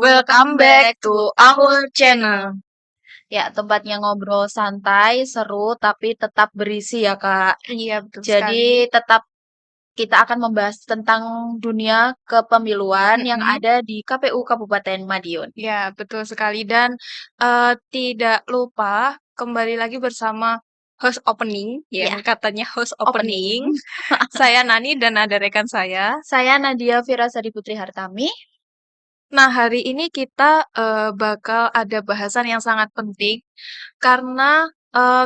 welcome back to our channel. Ya, tempatnya ngobrol santai, seru, tapi tetap berisi ya, Kak. Iya, betul sekali. Jadi, tetap kita akan membahas tentang dunia kepemiluan yang Mhm. ada di KPU Kabupaten Madiun. Ya, betul sekali dan, tidak lupa kembali lagi bersama host opening, yang Ya, katanya host opening. opening. Saya Nani dan ada rekan saya. Saya Nadia Firasari Putri Hartami. Nah, hari ini kita, bakal ada bahasan yang sangat penting karena,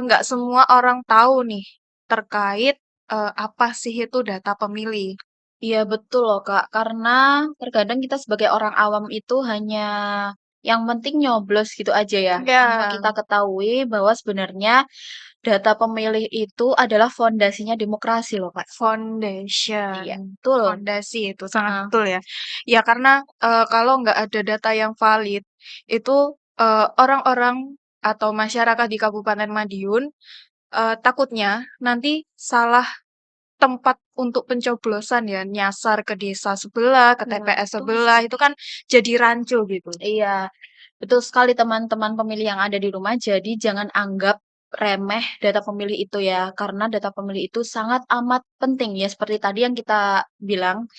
nggak semua orang tahu nih terkait, apa sih itu data pemilih. Iya, betul loh, Kak. Karena terkadang kita sebagai orang awam itu hanya yang penting nyoblos gitu aja ya. Tanpa Ya. kita ketahui bahwa sebenarnya data pemilih itu adalah fondasinya demokrasi loh, Kak. Foundation, Iya, betul. fondasi itu sangat Heeh. betul ya. Ya karena, kalau nggak ada data yang valid, itu, orang-orang atau masyarakat di Kabupaten Madiun, takutnya nanti salah tempat untuk pencoblosan ya, nyasar ke desa sebelah, ke Nah, TPS betul sebelah, itu sekali. kan jadi rancu gitu. Iya, betul sekali teman-teman pemilih yang ada di rumah. Jadi jangan anggap remeh data pemilih itu ya, karena data pemilih itu sangat amat penting ya. Seperti tadi yang kita bilang,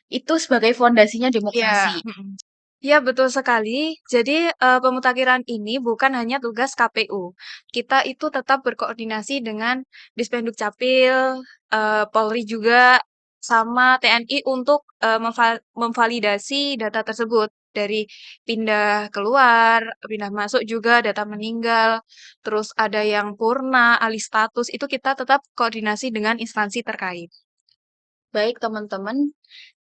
itu sebagai fondasinya Iya, demokrasi. mhm. Iya, betul sekali. Jadi, pemutakhiran ini bukan hanya tugas KPU. Kita itu tetap berkoordinasi dengan Dispenduk Capil, Polri juga, sama TNI untuk, memvalidasi data tersebut. Dari pindah keluar, pindah masuk juga, data meninggal, terus ada yang purna, alih status, itu kita tetap koordinasi dengan instansi terkait. Baik teman-teman,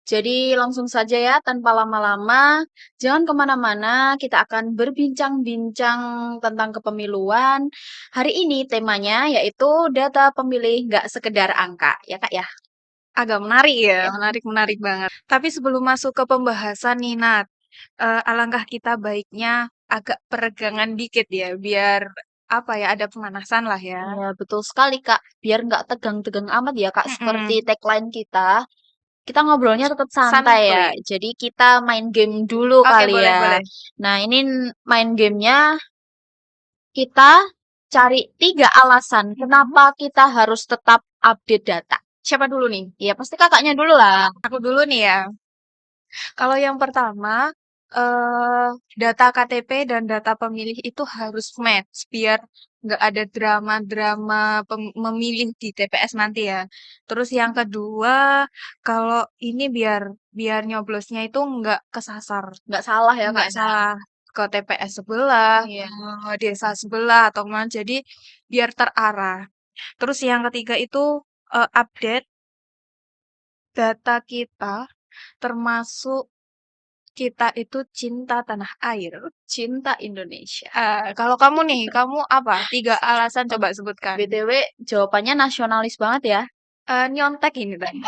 jadi langsung saja ya tanpa lama-lama, jangan kemana-mana, kita akan berbincang-bincang tentang kepemiluan. Hari ini temanya yaitu data pemilih nggak sekedar angka, ya Kak ya? Agak menarik ya, Ya. menarik banget. Tapi sebelum masuk ke pembahasan nih, Nat, alangkah kita baiknya agak peregangan dikit ya, biar apa ya, ada pemanasan lah ya. Iya, betul sekali Kak. Biar nggak tegang-tegang amat ya Kak, seperti Mhm, tagline kita. Kita ngobrolnya tetap santai ya. santuy. Jadi kita main game dulu Oke, kali boleh ya. boleh. Nah, ini main gamenya kita cari 3 alasan Mhm. kenapa kita harus tetap update data. Siapa dulu nih? Ya, pasti kakaknya dulu lah. Aku dulu nih ya. Kalau yang pertama, eee, data KTP dan data pemilih itu harus match, biar nggak ada drama-drama memilih di TPS nanti ya. Terus yang kedua, kalau ini biar biar nyoblosnya itu nggak kesasar, Nggak salah ya nggak Kak ya. salah ke TPS sebelah, Iya. desa sebelah atau mana, jadi biar terarah. Terus yang ketiga itu, update data kita, termasuk kita itu cinta tanah air. Cinta Indonesia. Kalau kamu nih, kamu apa? 3 alasan Oh, coba sebutkan. BTW jawabannya nasionalis banget ya. Nyontek ini tadi.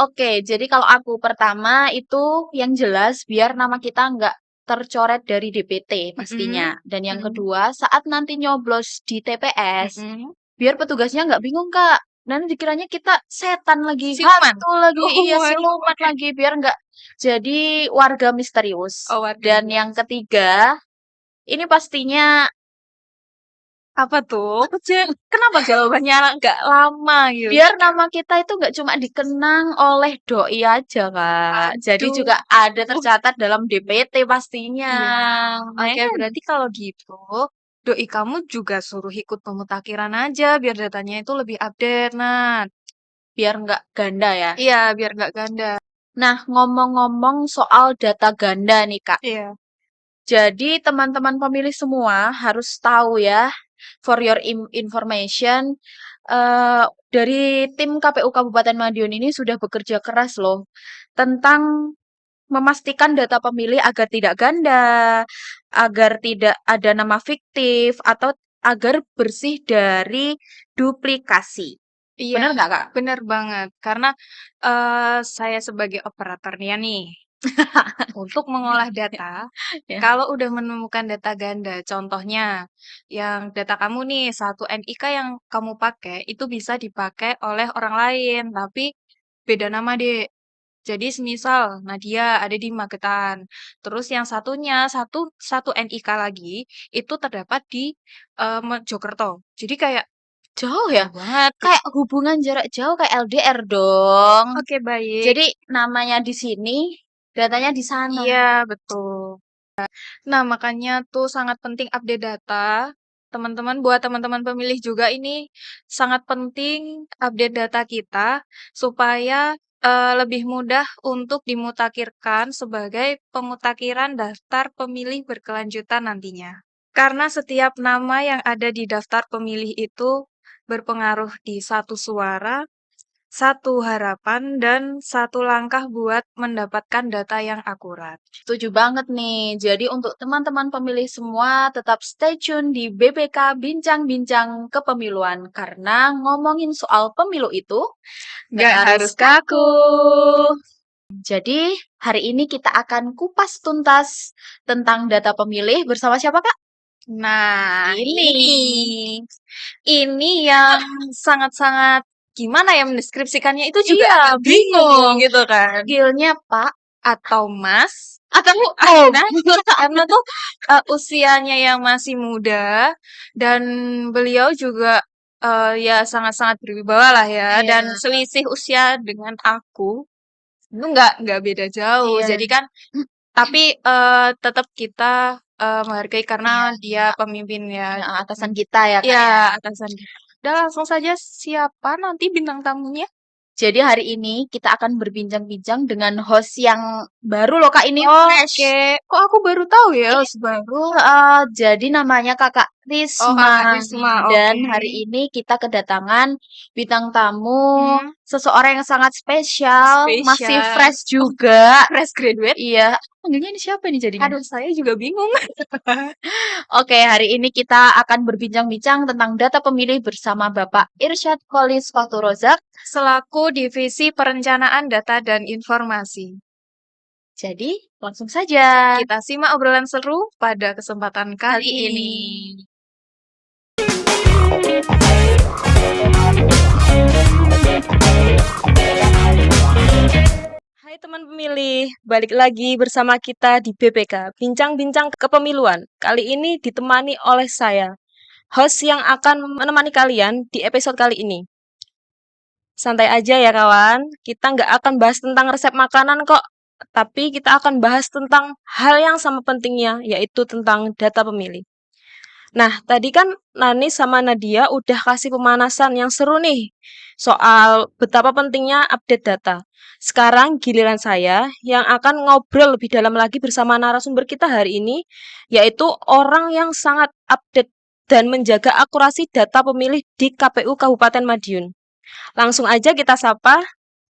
Oke, jadi kalau aku pertama itu yang jelas biar nama kita nggak tercoret dari DPT pastinya. Mhm, Dan yang mhm, kedua, saat nanti nyoblos di TPS, mhm. biar petugasnya nggak bingung, Kak. Nanti dikiranya kita setan lagi, Siluman? hantu lagi, Oh, iya waduh, siluman oke. lagi, biar nggak jadi warga misterius. Oh, warga Dan yang misterius. ketiga, ini pastinya Apa tuh? Kenapa jawabannya nggak lama gitu? biar nama kita itu nggak cuma dikenang oleh doi aja, Kak. Jadi Aduh. juga ada tercatat dalam DPT pastinya. Iya. Oke, Men, berarti kalau gitu, doi kamu juga suruh ikut pemutakhiran aja biar datanya itu lebih update, Nat. biar nggak ganda ya. Iya, biar nggak ganda. Nah, ngomong-ngomong soal data ganda nih, Kak. Iya. Jadi teman-teman pemilih semua harus tahu ya, for your information, dari tim KPU Kabupaten Madiun ini sudah bekerja keras loh tentang memastikan data pemilih agar tidak ganda, agar tidak ada nama fiktif, atau agar bersih dari duplikasi. Iya, Bener nggak, Kak? bener banget. Karena, saya sebagai operatornya nih, untuk mengolah data, Ya. kalau udah menemukan data ganda, contohnya yang data kamu nih, satu NIK yang kamu pakai, itu bisa dipakai oleh orang lain, tapi beda nama, Dek. Jadi semisal Nadia ada di Magetan, terus yang satunya satu satu NIK lagi itu terdapat di Mojokerto. Jadi kayak Jauh ya? jauh banget. Kayak hubungan jarak jauh kayak LDR dong. Oke, baik. Jadi namanya di sini, datanya di sana. Iya, betul. Nah, makanya tuh sangat penting update data. Teman-teman, buat teman-teman pemilih juga ini sangat penting update data kita supaya lebih mudah untuk dimutakhirkan sebagai pemutakhiran daftar pemilih berkelanjutan nantinya. Karena setiap nama yang ada di daftar pemilih itu berpengaruh di satu suara, satu harapan, dan satu langkah buat mendapatkan data yang akurat. Setuju banget nih. Jadi untuk teman-teman pemilih semua tetap stay tune di BPK Bincang-Bincang Kepemiluan. Karena ngomongin soal pemilu itu nggak Nggak harus harus kaku. kaku. Jadi hari ini kita akan kupas tuntas tentang data pemilih bersama siapa Kak? Nah, Ini. ini yang sangat-sangat gimana ya mendeskripsikannya itu juga Iya, agak bingung bingung. gitu kan. Skillnya Pak Atau Mas, atau Om. nah, karena tuh usianya yang masih muda dan beliau juga ya sangat-sangat berwibawa lah ya dan Iya, selisih usia dengan aku itu nggak beda jauh. iya. Jadi kan tapi tetap kita menghargai karena Iya, dia pemimpin ya. ya, atasan kita ya Kak Iya, ya. atasan kita. Udah langsung saja siapa nanti bintang tamunya? Jadi hari ini kita akan berbincang-bincang dengan host yang baru loh Kak, ini Oke, fresh. kok aku baru tahu ya Ini host baru. jadi namanya Kakak Oh, Risma. Kakak Risma, Dan oke. hari ini kita kedatangan bintang tamu, Hmm, seseorang yang sangat spesial, masih spesial. fresh Oh, juga. fresh graduate. Iya, panggilnya ini siapa nih jadinya? Aduh, saya juga bingung. Oke, hari ini kita akan berbincang-bincang tentang data pemilih bersama Bapak Irsyad Qolis Faturozak. Selaku Divisi Perencanaan Data dan Informasi. Jadi, langsung saja. Kita simak obrolan seru pada kesempatan kali Kali ini. ini. Hai teman pemilih, balik lagi bersama kita di BPK, Bincang-Bincang Kepemiluan. Kali ini ditemani oleh saya, host yang akan menemani kalian di episode kali ini. Santai aja ya kawan, kita nggak akan bahas tentang resep makanan kok, tapi kita akan bahas tentang hal yang sama pentingnya, yaitu tentang data pemilih. Nah, tadi kan Nani sama Nadia udah kasih pemanasan yang seru nih soal betapa pentingnya update data. Sekarang giliran saya yang akan ngobrol lebih dalam lagi bersama narasumber kita hari ini, yaitu orang yang sangat update dan menjaga akurasi data pemilih di KPU Kabupaten Madiun. Langsung aja kita sapa,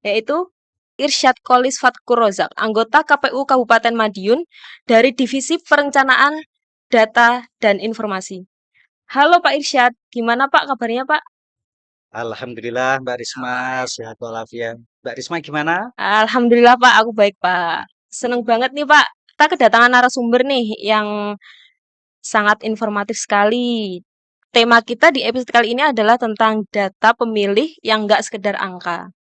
yaitu Irsyad Qolis Fatkurozak, anggota KPU Kabupaten Madiun dari Divisi Perencanaan Data dan Informasi. Halo Pak Irsyad, gimana Pak kabarnya Pak? Alhamdulillah Mbak Risma sehat walafiat. Mbak Risma gimana? Alhamdulillah Pak, aku baik Pak. Seneng banget nih Pak, kita kedatangan narasumber nih yang sangat informatif sekali. Tema kita di episode kali ini adalah tentang data pemilih yang nggak sekedar angka.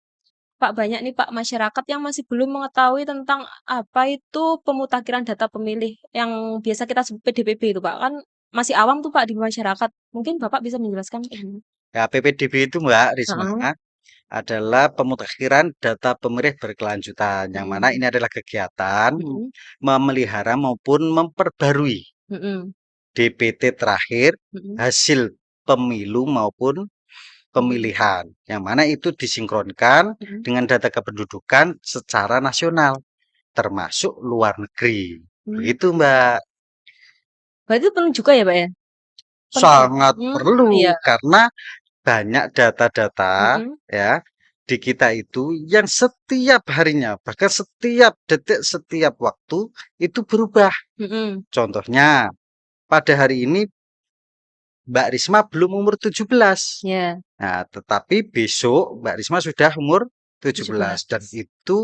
Pak, banyak nih Pak masyarakat yang masih belum mengetahui tentang apa itu pemutakhiran data pemilih yang biasa kita sebut PDPB itu Pak. Kan masih awam tuh Pak di masyarakat. Mungkin Bapak bisa menjelaskan ini. Ya, PPDB itu Mbak Risma Heeh. adalah pemutakhiran data pemilih berkelanjutan, yang mana Mm-mm. ini adalah kegiatan Mm-mm. memelihara maupun memperbarui Mm-mm. DPT terakhir Mm-mm. hasil pemilu maupun Mm-mm. pemilihan, yang mana itu disinkronkan Mm-mm. dengan data kependudukan secara nasional, termasuk luar negeri. Mm. Begitu Mbak. Berarti perlu juga ya Pak ya? Penting. Sangat perlu Iya. karena banyak data-data Mm-mm. ya di kita itu yang setiap harinya, bahkan setiap detik, setiap waktu itu berubah. Mm-mm. Contohnya, pada hari ini Mbak Risma belum umur 17. Ya, Nah, tetapi besok Mbak Risma sudah umur 17 dan 17. itu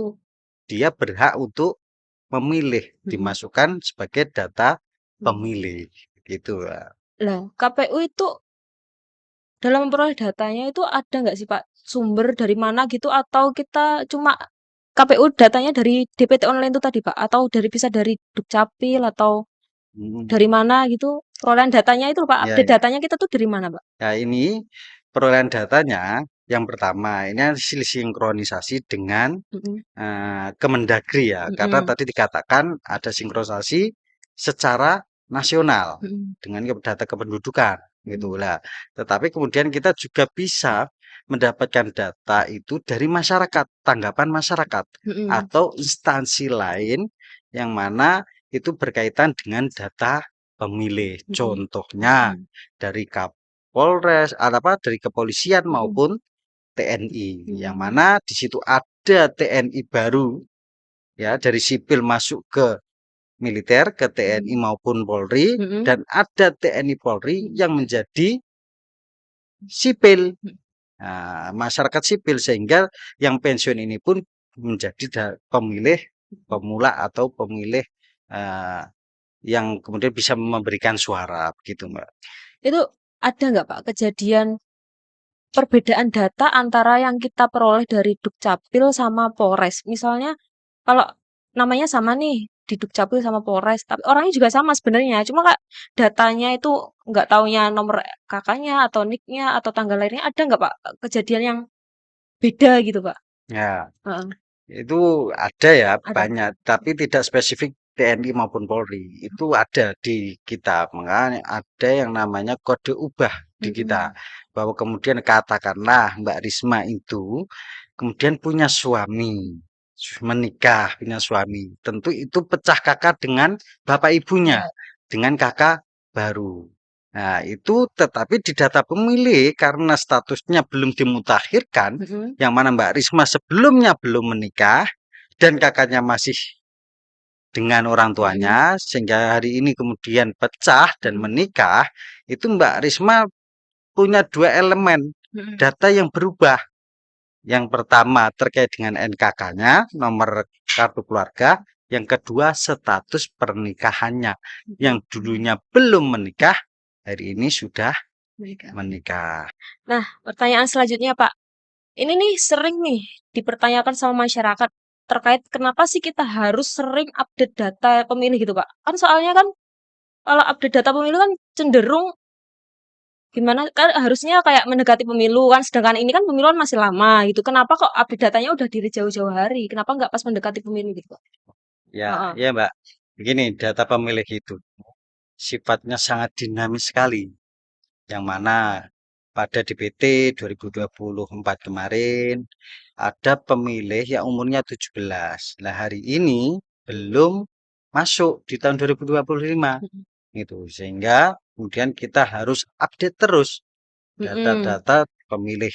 dia berhak untuk memilih, Mm-mm. dimasukkan sebagai data Mm. pemilih. Gitu. Mbak. Lah, KPU itu dalam memperoleh datanya itu ada nggak sih Pak sumber dari mana gitu atau kita cuma KPU datanya dari DPT online itu tadi, Pak? Atau bisa dari Dukcapil atau Mhm. dari mana gitu? Perolehan datanya itu, Pak, Ya, update ya. datanya kita tuh dari mana, Pak? Ya, ini perolehan datanya yang pertama, ini sinkronisasi dengan Mhm, Kemendagri ya, karena mhm, tadi dikatakan ada sinkronisasi secara nasional mhm, dengan data kependudukan gitu mhm, lah. Tetapi kemudian kita juga bisa mendapatkan data itu dari masyarakat, tanggapan masyarakat mhm, atau instansi lain yang mana itu berkaitan dengan data pemilih. mhm, Contohnya mhm, dari Kapolres, apa dari kepolisian mhm, maupun TNI, yang mhm, mana di situ ada TNI baru ya dari sipil masuk ke militer, ke TNI mhm, maupun Polri, mhm, dan ada TNI Polri yang menjadi sipil, mhm, masyarakat sipil, sehingga yang pensiun ini pun menjadi pemilih mhm. pemula atau pemilih eh, yang kemudian bisa memberikan suara begitu Mbak. Itu ada nggak, Pak, kejadian perbedaan data antara yang kita peroleh dari Dukcapil sama Polres? Misalnya kalau namanya sama nih di Dukcapil sama Polres, tapi orangnya juga sama sebenarnya, cuma Kak, datanya itu nggak taunya nomor kakaknya atau NIK-nya atau tanggal lahirnya, ada nggak, Pak, kejadian yang beda gitu, Pak? Ya, Heeh, itu ada ya ada. banyak, tapi tidak spesifik TNI maupun Polri. Itu ada di kita, makanya ada yang namanya kode ubah di kita. Mhm, Bahwa kemudian katakanlah Mbak Risma itu kemudian punya suami, menikah, punya suami. Tentu itu pecah kakak dengan bapak ibunya, iya, dengan kakak baru. Nah, itu tetapi di data pemilih karena statusnya belum dimutakhirkan, mhm, yang mana Mbak Risma sebelumnya belum menikah dan kakaknya masih dengan orang mhm, tuanya, sehingga hari ini kemudian pecah dan mhm, menikah, itu Mbak Risma punya dua elemen mhm, data yang berubah. Yang pertama terkait dengan NKK-nya, nomor kartu keluarga. Yang kedua status pernikahannya. mhm, Yang dulunya belum menikah, hari ini sudah mereka. menikah. Nah, pertanyaan selanjutnya, Pak. Ini nih sering nih dipertanyakan sama masyarakat terkait kenapa sih kita harus sering update data pemilih gitu, Pak? Kan soalnya kan kalau update data pemilu kan cenderung gimana kan harusnya kayak mendekati pemilu kan, sedangkan ini kan pemiluan masih lama gitu. Kenapa kok update datanya udah dari jauh-jauh hari? Kenapa nggak pas mendekati pemilu gitu, Pak? Ya, Heeh. ya Mbak. Begini, data pemilih itu sifatnya sangat dinamis sekali. Yang mana pada DPT 2024 kemarin ada pemilih yang umurnya 17. Nah, hari ini belum masuk di tahun 2025 Mhm. gitu. Sehingga kemudian kita harus update terus Mhm. data-data pemilih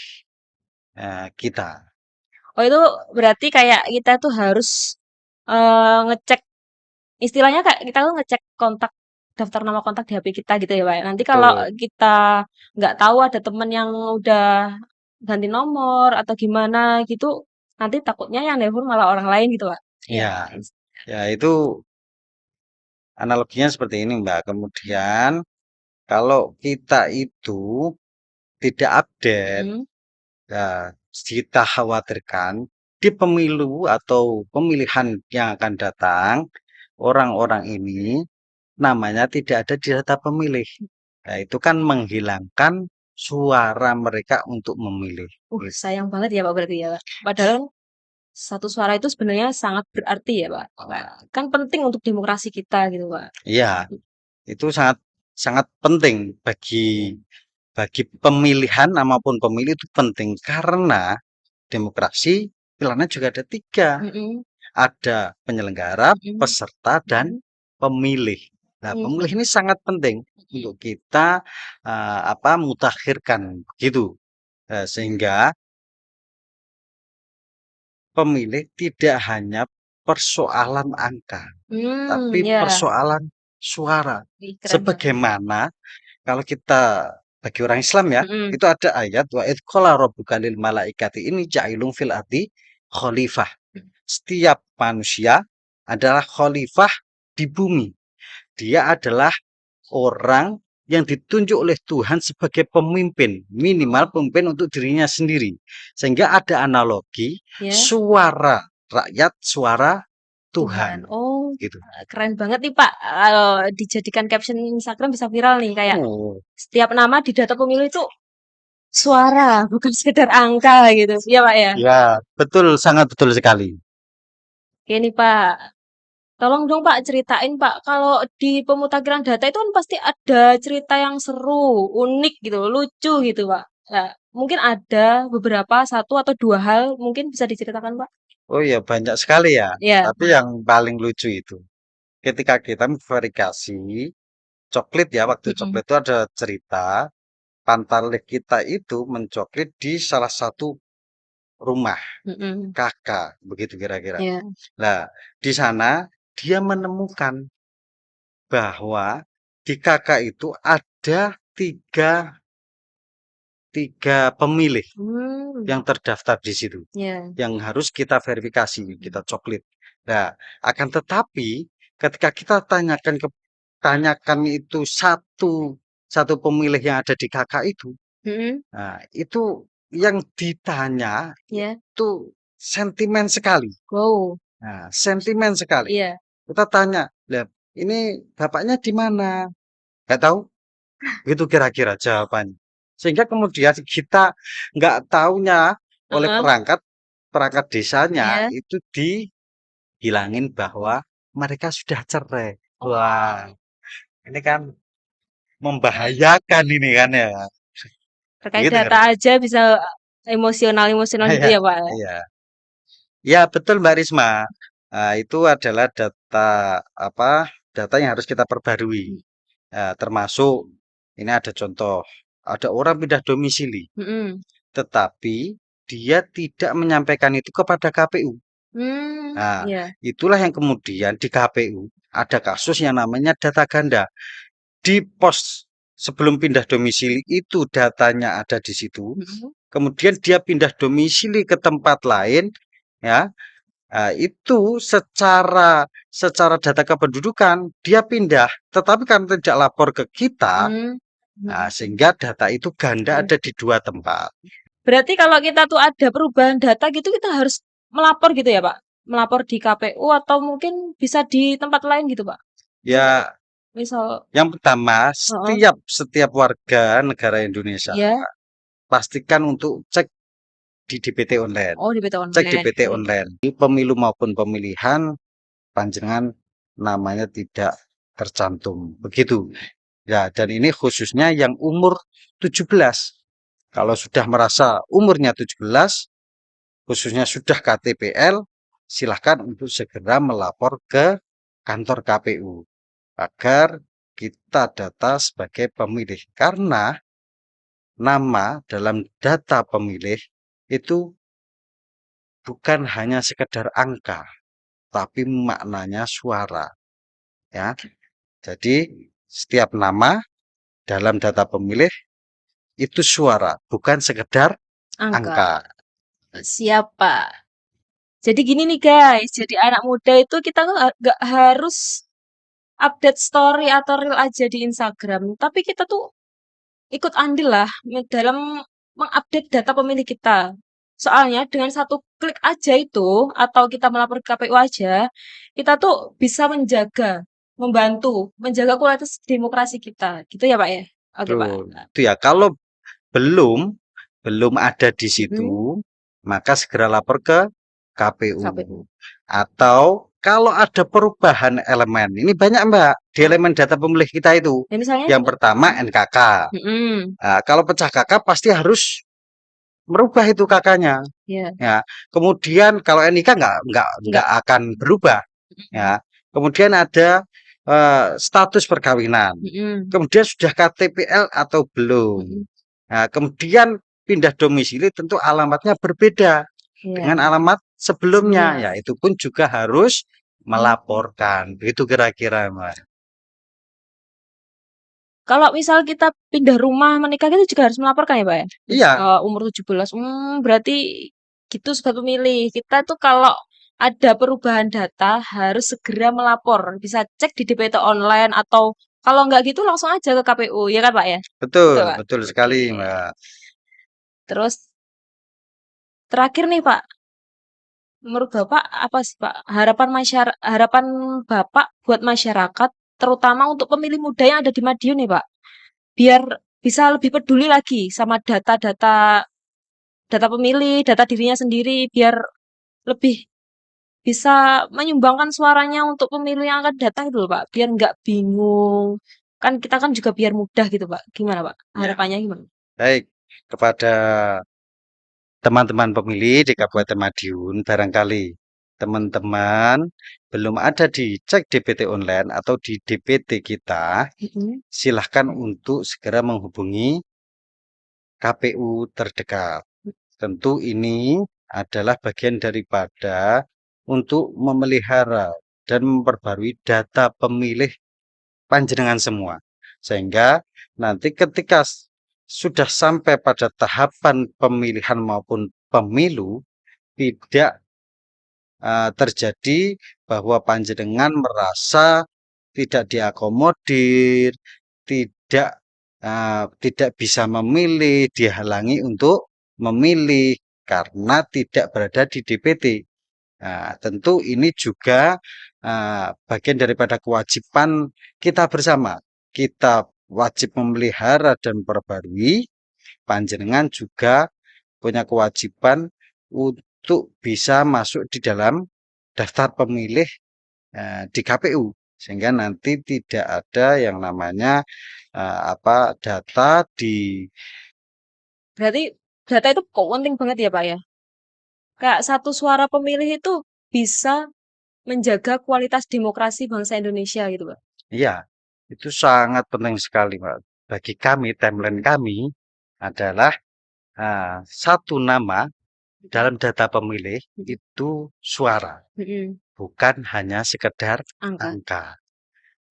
kita. Oh itu berarti kayak kita tuh harus ngecek istilahnya kayak kita tuh ngecek kontak daftar nama kontak di HP kita gitu ya, Pak, ya. Nanti kalau Betul. kita nggak tahu ada temen yang udah ganti nomor atau gimana gitu, nanti takutnya yang nelpon malah orang lain gitu, Pak. Iya. Ya, ya itu analoginya seperti ini, Mbak. Kemudian kalau kita itu tidak update, Mhm, ya, kita khawatirkan di pemilu atau pemilihan yang akan datang, orang-orang ini namanya tidak ada di data pemilih. Nah, itu kan menghilangkan suara mereka untuk memilih. Gitu. sayang banget ya, Pak, berarti ya, Pak. Padahal satu suara itu sebenarnya sangat berarti ya, Pak. Kan penting untuk demokrasi kita gitu, Pak. Iya, itu sangat sangat penting bagi pemilihan maupun pemilih itu penting karena demokrasi pilarnya juga ada tiga. Mhm, Ada penyelenggara, mhm, peserta, dan mhm, pemilih. Nah, pemilih mhm, ini sangat penting mhm, untuk kita mutakhirkan gitu. Sehingga pemilih tidak hanya persoalan angka, tapi ya. persoalan suara. Ih, keren banget. Sebagaimana kalau kita bagi orang Islam ya, Mhm, itu ada ayat wa idz qala rabbuka lil malaikati inni ja'ilun fil ardi khalifah. Setiap manusia adalah khalifah di bumi. Dia adalah orang yang ditunjuk oleh Tuhan sebagai pemimpin, minimal oh, pemimpin untuk dirinya sendiri. Sehingga ada analogi ya, suara rakyat suara Tuhan. Tuhan, Oh, gitu. keren banget nih Pak. Dijadikan caption Instagram bisa viral nih kayak Oh, setiap nama di data pemilu itu suara, bukan sekedar angka gitu. Iya Pak ya. ya, betul, sangat betul sekali. Oke nih Pak. Tolong dong Pak ceritain Pak, kalau di pemutakhiran data itu kan pasti ada cerita yang seru, unik gitu, lucu gitu Pak. Nah, mungkin ada beberapa, satu atau dua hal mungkin bisa diceritakan Pak. Oh ya, banyak sekali ya. Ya. Tapi yang paling lucu itu, ketika kita memverifikasi coklit ya, waktu Mm-mm. coklit itu ada cerita, pantarlih kita itu mencoklit di salah satu rumah Mm-mm. kakak, begitu kira-kira. Ya. Nah, di sana dia menemukan bahwa di kakak itu ada tiga, tiga pemilih Hmm. yang terdaftar di situ, Ya. yang harus kita verifikasi, kita coklit. Nah, akan tetapi ketika kita tanyakan itu satu pemilih yang ada di kakak itu, Mm-mm. nah, itu yang ditanya Ya. itu sentimen sekali. Wow. Nah, sentimen sekali. Iya. Kita tanya, "Lah, ini bapaknya di mana?" Nggak tahu. Itu kira-kira jawabannya. Sehingga kemudian kita nggak taunya oleh Heeh. perangkat perangkat desanya Iya. itu dihilangin bahwa mereka sudah cerai. Oh, Wah, ini kan membahayakan ini kan ya. terkait Begitu data kira-kira. aja bisa emosional-emosional gitu Iya, ya Pak. iya. Ya, betul Mbak Risma. Itu adalah data apa? Data yang harus kita perbarui. Termasuk ini ada contoh, ada orang pindah domisili, Mm-mm. tetapi dia tidak menyampaikan itu kepada KPU. Hmm. Nah, Iya. itulah yang kemudian di KPU ada kasus yang namanya data ganda. Di pos sebelum pindah domisili itu datanya ada di situ. Mm-mm. Kemudian dia pindah domisili ke tempat lain, ya. Itu secara data kependudukan dia pindah, tetapi kan tidak lapor ke kita, Hmm. Mm-mm. sehingga data itu ganda Mm. ada di 2 tempat. Berarti kalau kita tuh ada perubahan data gitu kita harus melapor gitu ya Pak? Melapor di KPU atau mungkin bisa di tempat lain gitu Pak? Ya, Misal, yang pertama heeh, setiap warga negara Indonesia ya, pastikan untuk cek di DPT online. oh di PT Cek online. DPT online. Di pemilu maupun pemilihan panjenengan namanya tidak tercantum. Begitu. Ya, dan ini khususnya yang umur 17. Kalau sudah merasa umurnya 17, khususnya sudah KTPL, silahkan untuk segera melapor ke kantor KPU agar kita data sebagai pemilih. Karena nama dalam data pemilih itu bukan hanya sekedar angka, tapi maknanya suara. Ya, jadi setiap nama dalam data pemilih itu suara, bukan sekedar Angka. angka. Siapa? Jadi gini nih guys, jadi anak muda itu kita tuh nggak harus update story atau reel aja di Instagram, tapi kita tuh ikut andil lah dalam mengupdate data pemilih kita. Soalnya dengan satu klik aja itu, atau kita melapor ke KPU aja, kita tuh bisa membantu, menjaga kualitas demokrasi kita. Gitu ya Pak ya? Oke Pak. Betul. Itu ya, kalau belum belum ada di Mm-mm. situ, maka segera lapor ke KPU. KPU. Atau kalau ada perubahan elemen, ini banyak Mbak, di Oh, elemen data pemilih kita itu. ya misalnya? Yang pertama NKK. Mm-mm. Kalau pecah KK pasti harus merubah itu KK-nya. Ya. Ya. Kemudian kalau NIK nggak Enggak. akan berubah. Ya. Kemudian ada status perkawinan. Mm-mm. Kemudian sudah KTPL atau belum. Mm-mm. Nah, kemudian pindah domisili tentu alamatnya berbeda Iya. dengan alamat sebelumnya. Sebelumnya. Ya, itu pun juga harus melaporkan. Itu kira-kira, Mas. Kalau misal kita pindah rumah menikah kita juga harus melaporkan ya, Pak ya? Iya, Umur 17. Berarti gitu sobat pemilih. Kita tuh kalau ada perubahan data harus segera melapor. Bisa cek di DPT online atau kalau nggak gitu langsung aja ke KPU, ya kan Pak ya? Gitu betul, Pak. betul Oke. sekali, Mbak. Terus terakhir nih Pak, Menurut Bapak apa sih Pak harapan Bapak buat masyarakat, terutama untuk pemilih muda yang ada di Madiun nih Pak, biar bisa lebih peduli lagi sama data pemilih, data dirinya sendiri, biar lebih bisa menyumbangkan suaranya untuk pemilu yang akan datang gitu loh Pak, biar nggak bingung. Kan kita kan juga biar mudah gitu Pak. Gimana Pak? Ya, Harapannya gimana? baik kepada teman-teman pemilih di Mhm, Kabupaten Madiun, barangkali teman-teman belum ada di cek DPT online atau di DPT kita, mhm, silahkan untuk segera menghubungi KPU terdekat. Tentu ini adalah bagian daripada untuk memelihara dan memperbarui data pemilih panjenengan semua. Sehingga nanti ketika sudah sampai pada tahapan pemilihan maupun pemilu, tidak terjadi bahwa panjenengan merasa tidak diakomodir, tidak bisa memilih, dihalangi untuk memilih karena tidak berada di DPT. Nah, tentu ini juga bagian daripada kewajiban kita bersama. Kita wajib memelihara dan memperbarui, panjenengan juga punya kewajiban untuk bisa masuk di dalam daftar pemilih di KPU sehingga nanti tidak ada yang namanya data di berarti data itu kok penting banget ya Pak ya? Kayak satu suara pemilih itu bisa menjaga kualitas demokrasi bangsa Indonesia gitu Pak. ya itu sangat penting sekali Pak. Bagi kami timeline kami adalah satu nama Mhm, dalam data pemilih mhm, itu suara, mhm. bukan hanya sekedar Angka. angka.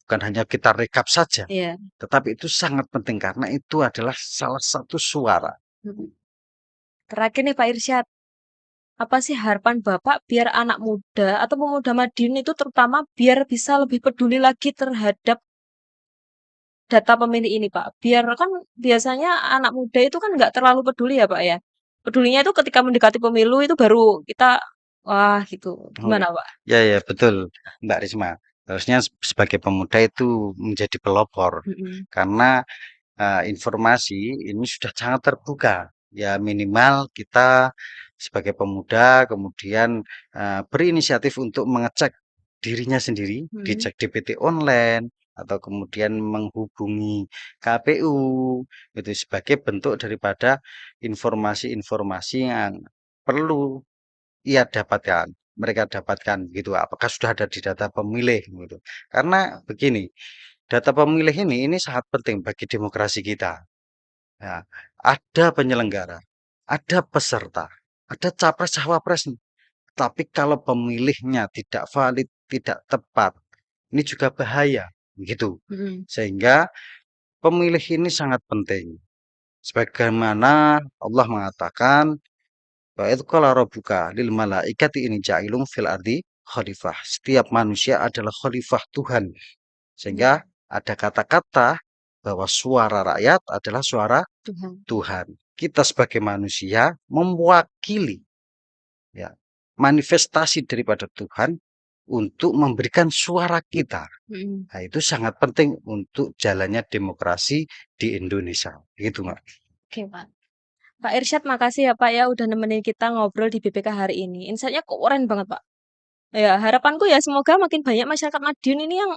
Bukan hanya kita rekap saja, Iya. tetapi itu sangat penting karena itu adalah salah satu suara. Mhm. Terakhir nih Pak Irsyad, apa sih harapan Bapak biar anak muda atau pemuda Madiun itu terutama biar bisa lebih peduli lagi terhadap data pemilih ini, Pak? Biar kan biasanya anak muda itu kan nggak terlalu peduli ya, Pak ya. Pedulinya itu ketika mendekati pemilu itu baru kita wah gitu. Oh, Gimana, Pak? ya, ya, betul, Mbak Risma. Harusnya sebagai pemuda itu menjadi pelopor Mhm. karena informasi ini sudah sangat terbuka. Ya minimal kita sebagai pemuda kemudian berinisiatif untuk mengecek dirinya sendiri, Mhm. dicek DPT online atau kemudian menghubungi KPU itu sebagai bentuk daripada informasi-informasi yang perlu ia dapatkan, mereka dapatkan gitu. Apakah sudah ada di data pemilih gitu. Karena begini, data pemilih ini sangat penting bagi demokrasi kita. Ya, ada penyelenggara, ada peserta, ada capres cawapres. Tapi kalau pemilihnya tidak valid, tidak tepat, ini juga bahaya, gitu. Mhm. Sehingga pemilih ini sangat penting. Sebagaimana Allah mengatakan, wa idh qala rabbuka lil malaikati inni ja'ilun fil ardi khalifah. Setiap manusia adalah khalifah Tuhan. Sehingga Mhm. ada kata-kata bahwa suara rakyat adalah suara Tuhan. Tuhan. Kita sebagai manusia mewakili ya manifestasi daripada Tuhan untuk memberikan suara kita. Mhm. Nah, itu sangat penting untuk jalannya demokrasi di Indonesia. Gitu, Mbak. Oke, Pak. Pak Irsyad, makasih ya, Pak ya udah nemenin kita ngobrol di BPK hari ini. Insight-nya keren banget, Pak. Ya, harapanku ya semoga makin banyak masyarakat Madiun ini yang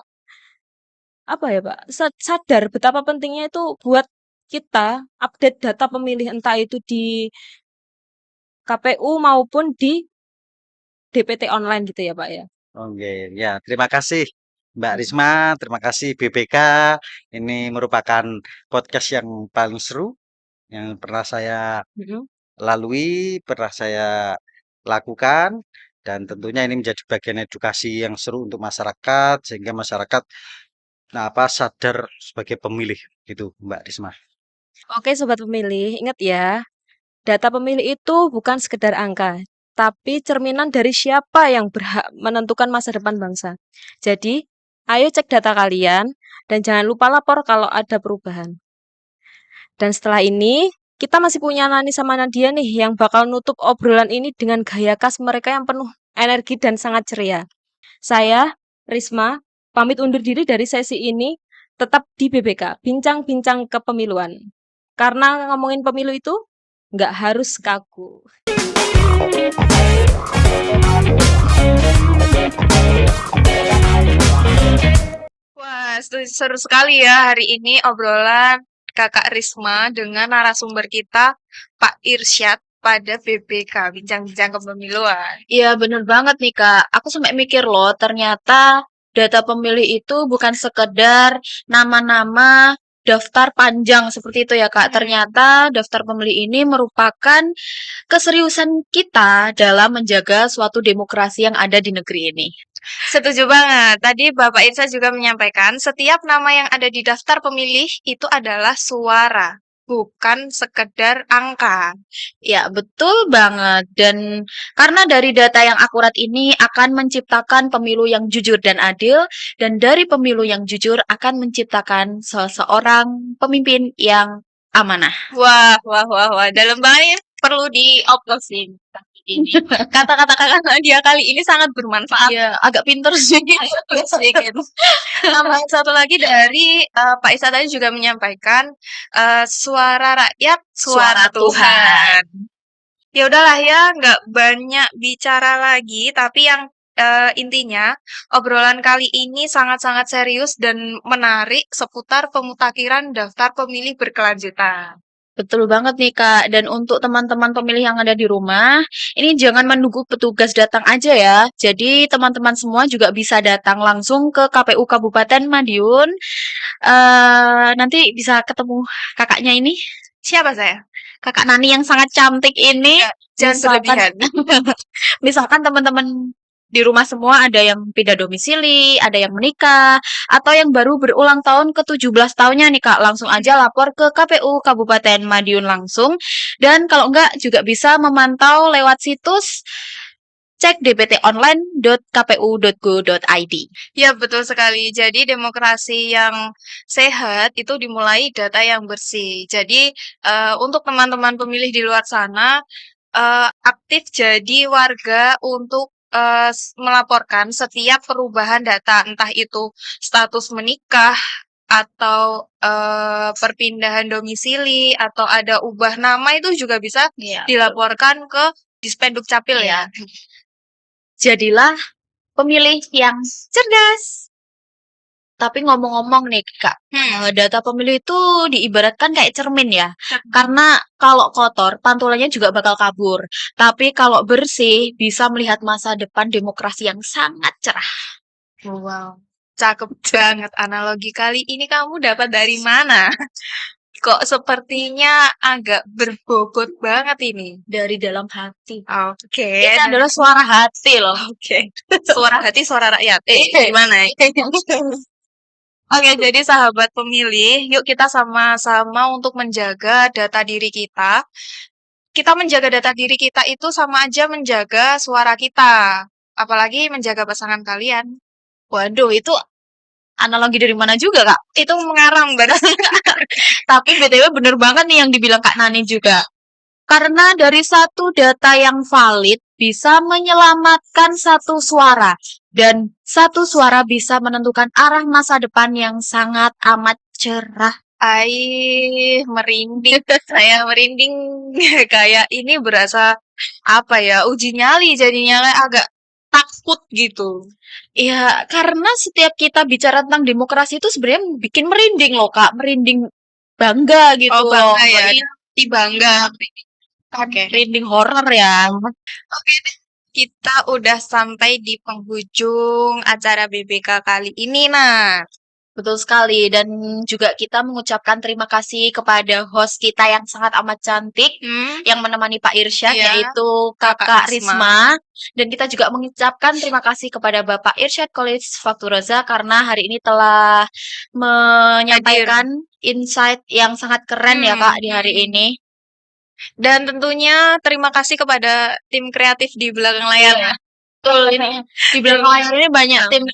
apa ya, Pak, sadar betapa pentingnya itu buat kita update data pemilih entah itu di KPU maupun di DPT online gitu ya, Pak, ya? Oke, ya terima kasih Mbak Mhm, Risma, terima kasih BPK. Ini merupakan podcast yang paling seru yang pernah saya mhm. lalui, pernah saya lakukan, dan tentunya ini menjadi bagian edukasi yang seru untuk masyarakat, sehingga masyarakat sadar sebagai pemilih gitu, Mbak Risma. Oke sobat pemilih, ingat ya, data pemilih itu bukan sekedar angka, tapi cerminan dari siapa yang berhak menentukan masa depan bangsa. Jadi, ayo cek data kalian dan jangan lupa lapor kalau ada perubahan. Dan setelah ini Kita masih punya Nani sama Nadia nih yang bakal nutup obrolan ini dengan gaya khas mereka yang penuh energi dan sangat ceria. Saya, Risma, pamit undur diri dari sesi ini. Tetap di BBK, bincang-bincang kepemiluan. Karena ngomongin pemilu itu nggak harus kaku. Wah, seru sekali ya hari ini obrolan Kakak Risma dengan narasumber kita Pak Irsyad pada BBK, Bincang-Bincang Kepemiluan. Iya, bener banget nih, Kak. Aku sampai mikir loh, ternyata data pemilih itu bukan sekedar nama-nama daftar panjang seperti itu ya, Kak. Ternyata daftar pemilih ini merupakan keseriusan kita dalam menjaga suatu demokrasi yang ada di negeri ini. Setuju banget. Tadi Bapak Irsa juga menyampaikan, setiap nama yang ada di daftar pemilih itu adalah suara, bukan sekedar angka. Ya, betul banget. Dan karena dari data yang akurat ini akan menciptakan pemilu yang jujur dan adil, dan dari pemilu yang jujur akan menciptakan seseorang pemimpin yang amanah. Wah, wah, wah, wah. Dalam banget ini perlu dioplosin. Ini kata-kata kakak Nadia kali ini sangat bermanfaat. Ya, agak pinter sih. Sedikit. Tambahan satu lagi dari Pak Isa tadi juga menyampaikan suara rakyat, suara Suara Tuhan. Ya udahlah ya, nggak banyak bicara lagi, tapi yang intinya obrolan kali ini sangat-sangat serius dan menarik seputar pemutakhiran daftar pemilih berkelanjutan. Betul banget nih Kak. Dan untuk teman-teman pemilih yang ada di rumah, ini jangan menunggu petugas datang aja ya. Jadi teman-teman semua juga bisa datang langsung ke KPU Kabupaten Madiun. Nanti bisa ketemu kakaknya ini, Siapa saya? Kakak Nani yang sangat cantik ini. Jangan berlebihan. Misalkan teman-teman di rumah semua ada yang pindah domisili, ada yang menikah, atau yang baru berulang tahun ke-17 tahunnya nih Kak, langsung aja lapor ke KPU Kabupaten Madiun langsung. Dan kalau enggak juga bisa memantau lewat situs cek dptonline.kpu.go.id. Ya, betul sekali. Jadi demokrasi yang sehat itu dimulai data yang bersih. Jadi untuk teman-teman pemilih di luar sana aktif jadi warga untuk melaporkan setiap perubahan data, entah itu status menikah atau perpindahan domisili atau ada ubah nama itu juga bisa Iya, dilaporkan ke Dispenduk Capil ya. Iya. Jadilah pemilih yang cerdas. Tapi ngomong-ngomong nih Kak, data pemilih itu diibaratkan kayak cermin ya. Karena kalau kotor, pantulannya juga bakal kabur. Tapi kalau bersih, bisa melihat masa depan demokrasi yang sangat cerah. Wow, cakep banget analogi kali ini kamu dapat dari mana? Kok sepertinya agak berbobot banget ini. Dari dalam hati. Oke, Ini adalah suara hati loh. oke. Suara hati, suara rakyat. Iya. Gimana? Oke, jadi sahabat pemilih, yuk kita sama-sama untuk menjaga data diri kita. Kita menjaga data diri kita itu sama aja menjaga suara kita. Apalagi menjaga pasangan kalian. Waduh, itu analogi dari mana juga Kak? Itu mengarang banget. Tapi BTW bener banget nih yang dibilang Kak Nani juga. Karena dari satu data yang valid bisa menyelamatkan satu suara. Dan satu suara bisa menentukan arah masa depan yang sangat amat cerah. Merinding. Saya merinding. Kayak ini berasa apa ya? Uji nyali jadinya kayak agak takut gitu. Ya, karena setiap kita bicara tentang demokrasi itu sebenarnya bikin merinding loh Kak. Merinding bangga gitu Oh, loh. bangga ya. Iya, Di bangga. Oke. merinding horor ya. Oke deh. Kita udah sampai di penghujung acara BBK kali ini, nah. Betul sekali. Dan juga kita mengucapkan terima kasih kepada host kita yang sangat amat cantik yang menemani Pak Irsyad, Iya, yaitu Kakak Kakak Risma. Risma. Dan kita juga mengucapkan terima kasih kepada Bapak Irsyad College Fakturoza karena hari ini telah menyampaikan insight yang sangat keren ya Kak di hari ini. Dan tentunya terima kasih kepada tim kreatif di belakang layar. Iya. Betul ini. Di belakang layar ini banyak tim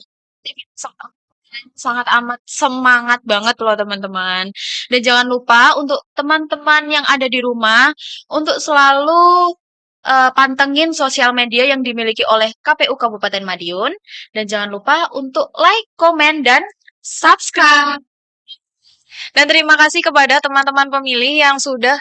Sangat amat semangat banget loh teman-teman. Dan jangan lupa untuk teman-teman yang ada di rumah untuk selalu pantengin sosial media yang dimiliki oleh KPU Kabupaten Madiun. Dan jangan lupa untuk like, komen, dan subscribe. Dan terima kasih kepada teman-teman pemilih yang sudah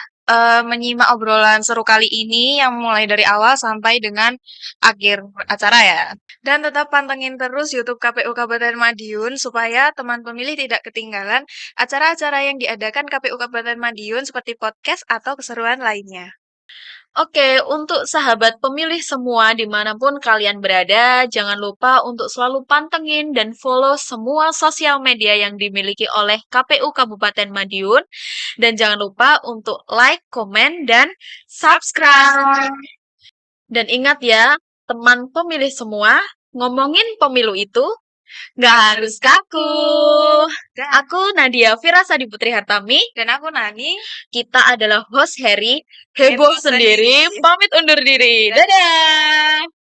menyimak obrolan seru kali ini yang mulai dari awal sampai dengan akhir acara ya. Dan tetap pantengin terus YouTube KPU Kabupaten Madiun supaya teman pemilih tidak ketinggalan acara-acara yang diadakan KPU Kabupaten Madiun seperti podcast atau keseruan lainnya. Oke, untuk sahabat pemilih semua dimanapun kalian berada, jangan lupa untuk selalu pantengin dan follow semua sosial media yang dimiliki oleh KPU Kabupaten Madiun. Dan jangan lupa untuk like, komen, dan subscribe. Dan ingat ya, teman pemilih semua, ngomongin pemilu itu nggak harus kaku. Dan, Aku Nadia Firasadi Putri Hartami. dan aku Nani. Kita adalah host Harry. Heboh Heboh sendiri, sendiri. pamit undur diri. Dadah!